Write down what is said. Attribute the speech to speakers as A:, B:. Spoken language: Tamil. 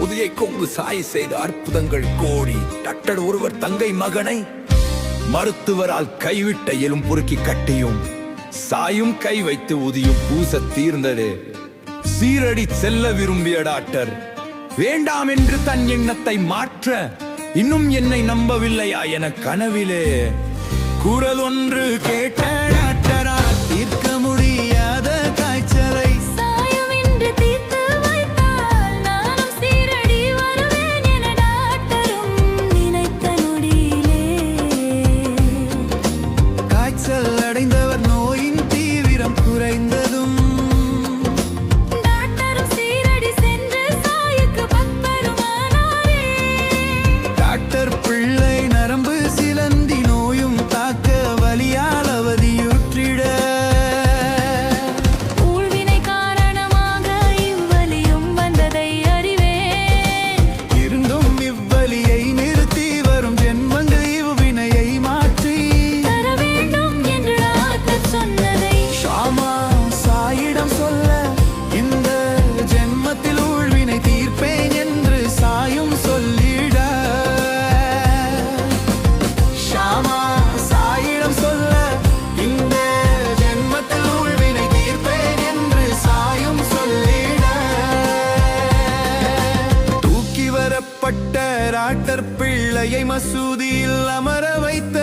A: உதயை கொங்கு சாய் செய்த அற்புதங்கள் கோடி. டாக்டர் ஒருவர் தங்கை மகனை மருத்துவரால் கைவிட்ட எலும் பொறுக்கி கட்டியும் சாயும் கை வைத்து உதியும் பூச தீர்ந்தது. சீரடி செல்ல விரும்பிய டாக்டர் வேண்டாம் என்று தன் எண்ணத்தை மாற்ற இன்னும் என்னை நம்பவில்லையா என கனவிலே குரல் ஒன்று கேட்ட டாக்டரா தீர்க்க முடியாத காய்ச்சலை
B: சாயம் என்று தீர்த்து வைத்தால் நானும் சீரடி வருவேன் என டாக்டரும் நினைத்த நொடியிலே
C: காய்ச்சல் அடைந்தவர் நோயின் தீவிரம் குறைந்ததும்
B: டாக்டரும் சீரடி சென்று சாயுக்கு பக்தருமானாரே.
C: டாக்டர் பிள்ளை நரம்பு சிலந்தி நோயும் தாக்க வலியால் அவதியுற்றிட
B: ஊழ்வினை காரணமாக இவ்வலியும் வந்ததை அறிவேன்.
C: இருந்தும் இவ்வலியை நிறுத்தி வரும் ஜென்மங்கள் இவ்வினையை மாற்றி
B: தர வேண்டும் என்று டாக்டர் சொன்னதை
C: ஷாமா சாயிடம் சொல்ல இந்த ஜென்மத்தில் ஊழ்வினை தீர்ப்பேன் என்று சாயும் சொல்லிட ஷாமா சாயிடம் சொல்ல இந்த ஜென்மத்தில் ஊழ்வினை தீர்ப்பேன் என்று சாயும் சொல்லிட தூக்கி வரப்பட்ட டாக்டர் பிள்ளையை மசூதியில் அமர வைத்த